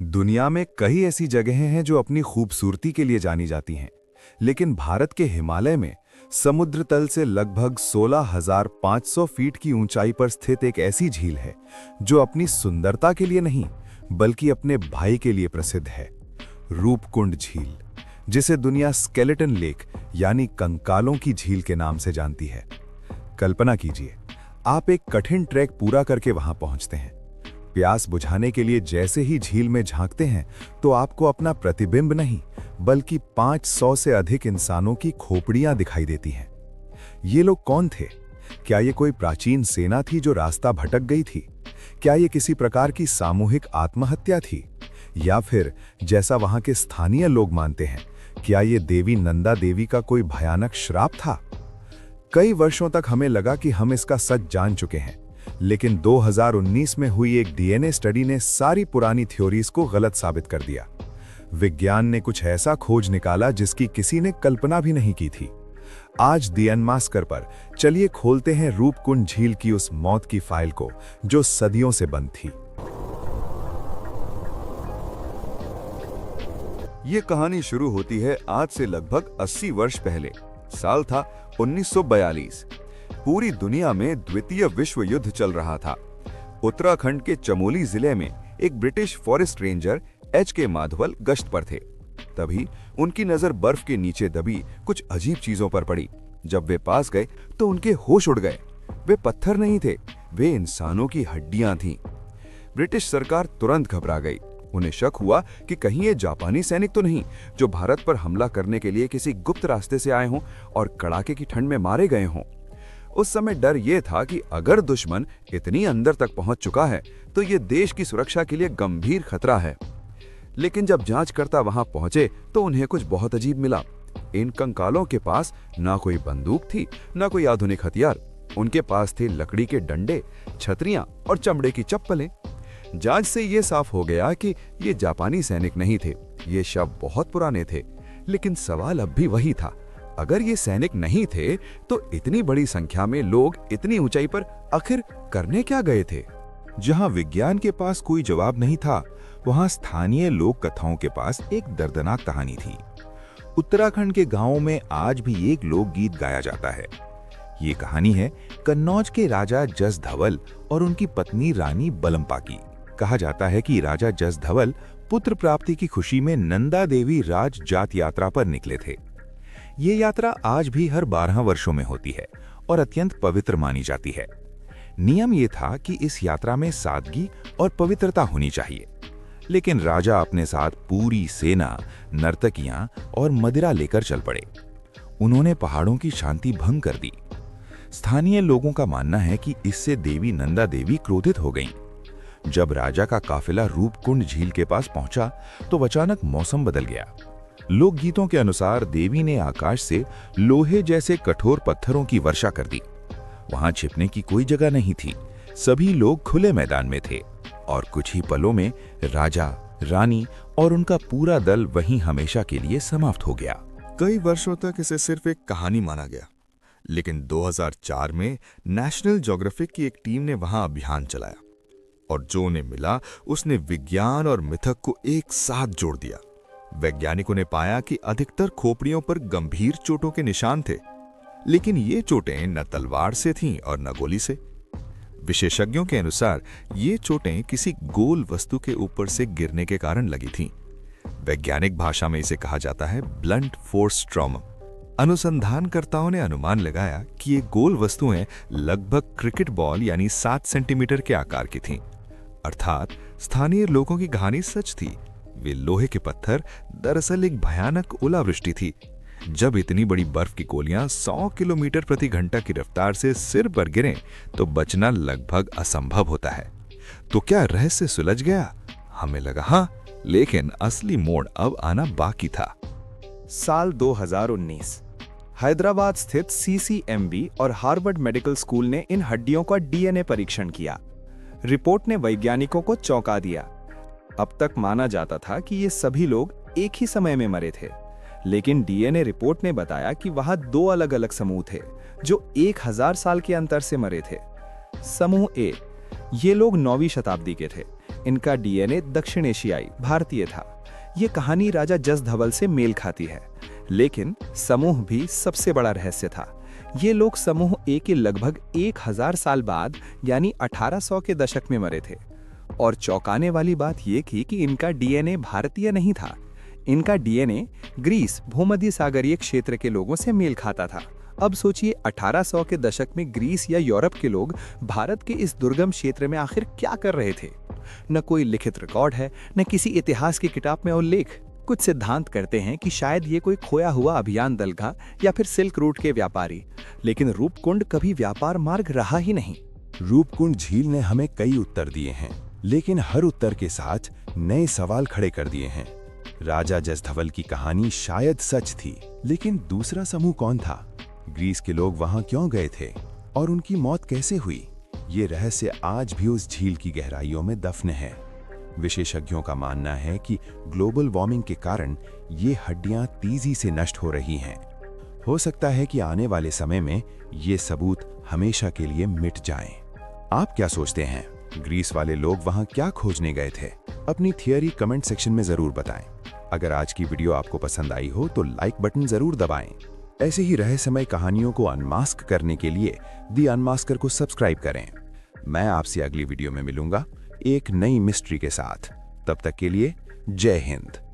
दुनिया में कई ऐसी जगहें हैं जो अपनी खूबसूरती के लिए जानी जाती हैं, लेकिन भारत के हिमालय में समुद्र तल से लगभग 16,500 फीट की ऊंचाई पर स्थित एक ऐसी झील है जो अपनी सुंदरता के लिए नहीं बल्कि अपने भाई के लिए प्रसिद्ध है। रूपकुंड झील, जिसे दुनिया स्केलेटन लेक यानी कंकालों की झील के नाम से जानती है। कल्पना कीजिए, आप एक कठिन ट्रैक पूरा करके वहां पहुंचते हैं। प्यास बुझाने के लिए जैसे ही झील में झांकते हैं तो आपको अपना प्रतिबिंब नहीं बल्कि 500 से अधिक इंसानों की खोपड़ियां दिखाई देती हैं। ये लोग कौन थे? क्या ये कोई प्राचीन सेना थी जो रास्ता भटक गई थी? क्या ये किसी प्रकार की सामूहिक आत्महत्या थी? या फिर जैसा वहां के स्थानीय लोग मानते हैं, क्या ये देवी नंदा देवी का कोई भयानक श्राप था? कई वर्षों तक हमें लगा कि हम इसका सच जान चुके हैं, लेकिन 2019 में हुई एक डीएनए स्टडी ने सारी पुरानी थ्योरीज को गलत साबित कर दिया। विज्ञान ने कुछ ऐसा खोज निकाला जिसकी किसी ने कल्पना भी नहीं की थी। आज दी अनमास्कर पर चलिए खोलते हैं रूपकुंड झील की उस मौत की फाइल को जो सदियों से बंद थी। ये कहानी शुरू होती है आज से लगभग 80 वर्ष पहले। साल था 1942। पूरी दुनिया में द्वितीय विश्व युद्ध चल रहा था। उत्तराखंड के चमोली जिले में एक ब्रिटिश फॉरेस्ट रेंजर एच.के. माधवल गश्त पर थे। तभी उनकी नजर बर्फ के नीचे दबी कुछ अजीब चीजों पर पड़ी। जब वे पास गए तो उनके होश उड़ गए। वे पत्थर नहीं थे, वे इंसानों की हड्डियां थीं। ब्रिटिश सरकार तुरंत घबरा गई। उन्हें शक हुआ कि कहीं ये जापानी सैनिक तो नहीं जो भारत पर हमला करने के लिए किसी गुप्त रास्ते से आए हों और कड़ाके की ठंड में मारे गए हों। उस समय डर ये था कि अगर दुश्मन इतनी अंदर तक पहुंच चुका है तो ये देश की सुरक्षा के लिए गंभीर खतरा है। लेकिन जब जांचकर्ता वहां पहुंचे तो उन्हें कुछ बहुत अजीब मिला। इन कंकालों के पास ना कोई बंदूक थी, ना कोई आधुनिक हथियार। उनके पास थे लकड़ी के डंडे, छतरियां और चमड़े की चप्पलें। जांच से ये साफ हो गया कि ये जापानी सैनिक नहीं थे। ये शव बहुत पुराने थे। लेकिन सवाल अब भी वही था, अगर ये सैनिक नहीं थे तो इतनी बड़ी संख्या में लोग इतनी ऊंचाई पर आखिर करने क्या गए थे? जहां विज्ञान के पास कोई जवाब नहीं था, वहां स्थानीय लोक कथाओं के पास एक दर्दनाक कहानी थी। उत्तराखंड के गांवों में आज भी एक लोकगीत गाया जाता है। ये कहानी है कन्नौज के राजा जस धवल और उनकी पत्नी रानी बलम्पा की। कहा जाता है कि राजा जस धवल पुत्र प्राप्ति की खुशी में नंदा देवी राज जात यात्रा पर निकले थे। ये यात्रा आज भी हर 12 वर्षों में होती है और अत्यंत पवित्र मानी जाती है। नियम ये था कि इस यात्रा में सादगी और पवित्रता होनी चाहिए, लेकिन राजा अपने साथ पूरी सेना, नर्तकियां और मदिरा लेकर चल पड़े। उन्होंने पहाड़ों की शांति भंग कर दी। स्थानीय लोगों का मानना है कि इससे देवी नंदा देवी क्रोधित हो गईं। जब राजा का काफिला रूपकुंड झील के पास पहुंचा तो अचानक मौसम बदल गया। लोकगीतों के अनुसार देवी ने आकाश से लोहे जैसे कठोर पत्थरों की वर्षा कर दी। वहां छिपने की कोई जगह नहीं थी। सभी लोग खुले मैदान में थे और कुछ ही पलों में राजा, रानी और उनका पूरा दल वहीं हमेशा के लिए समाप्त हो गया। कई वर्षों तक इसे सिर्फ एक कहानी माना गया, लेकिन 2004 में नेशनल ज्योग्राफिक की एक टीम ने वहां अभियान चलाया और जो उन्हें मिला उसने विज्ञान और मिथक को एक साथ जोड़ दिया। वैज्ञानिकों ने पाया कि अधिकतर खोपड़ियों पर गंभीर चोटों के निशान थे, लेकिन ये चोटें न तलवार से थीं और न गोली से। विशेषज्ञों के अनुसार ये चोटें किसी गोल वस्तु के ऊपर से गिरने के कारण लगी थीं। वैज्ञानिक भाषा में इसे कहा जाता है ब्लंट फोर्स ट्रॉमा। अनुसंधानकर्ताओं ने अनुमान लगाया कि ये गोल वस्तुएं लगभग क्रिकेट बॉल यानी 7 सेंटीमीटर के आकार की थीं। अर्थात स्थानीय लोगों की कहानी सच थी। वे लोहे के पत्थर दरअसल एक भयानक ओलावृष्टि थी। जब इतनी बड़ी बर्फ की गोलियां 100 किलोमीटर प्रति घंटा की रफ्तार से सिर पर गिरें तो बचना लगभग असंभव होता है। तो क्या रहस्य सुलझ गया? हमें लगा हाँ, लेकिन असली मोड़ अब आना बाकी था। साल 2019। हैदराबाद स्थित सीसीएमबी और हार्वर्ड मेडिकल स्कूल ने इन हड्डियों का डीएनए परीक्षण किया। रिपोर्ट ने वैज्ञानिकों को चौंका दिया। अब तक माना जाता था कि ये सभी लोग एक ही समय में मरे थे, लेकिन डीएनए रिपोर्ट ने बताया कि वहां 2 अलग अलग समूह थे जो 1000 साल के अंतर से मरे थे। समूह ए, ये लोग 9वीं शताब्दी के थे। इनका डीएनए दक्षिण एशियाई भारतीय था। ये कहानी राजा जसधवल से मेल खाती है, लेकिन समूह भी सबसे बड़ा रहस्य था। ये लोग समूह ए के लगभग 1000 साल बाद यानी 1800 के दशक में मरे थे। और चौंकाने वाली बात ये थी कि इनका डीएनए भारतीय नहीं था। इनका डीएनए ग्रीस भूमध्य सागरीय क्षेत्र के लोगों से मेल खाता था। अब सोचिए 1800 के दशक में ग्रीस या यूरोप के लोग भारत के इस दुर्गम क्षेत्र में आखिर क्या कर रहे थे। न कोई लिखित रिकॉर्ड है, न किसी इतिहास की किताब में उल्लेख। कुछ सिद्धांत करते हैं कि शायद ये कोई खोया हुआ अभियान दल था या फिर सिल्क रूट के व्यापारी, लेकिन रूपकुंड कभी व्यापार मार्ग रहा ही नहीं। रूपकुंड झील ने हमें कई उत्तर दिए हैं, लेकिन हर उत्तर के साथ नए सवाल खड़े कर दिए हैं। राजा जसधवल की कहानी शायद सच थी, लेकिन दूसरा समूह कौन था? ग्रीस के लोग वहां क्यों गए थे और उनकी मौत कैसे हुई? ये रहस्य आज भी उस झील की गहराइयों में दफन है। विशेषज्ञों का मानना है कि ग्लोबल वार्मिंग के कारण ये हड्डियां तेजी से नष्ट हो रही हैं। हो सकता है कि आने वाले समय में ये सबूत हमेशा के लिए मिट जाएं। आप क्या सोचते हैं? ग्रीस वाले लोग वहां क्या खोजने गए थे? अपनी थियरी कमेंट सेक्शन में जरूर बताएं। अगर आज की वीडियो आपको पसंद आई हो तो लाइक बटन जरूर दबाएं। ऐसे ही रहस्यमय कहानियों को अनमास्क करने के लिए दी अनमास्कर को सब्सक्राइब करें। मैं आपसे अगली वीडियो में मिलूंगा एक नई मिस्ट्री के साथ। तब तक के लिए जय हिंद।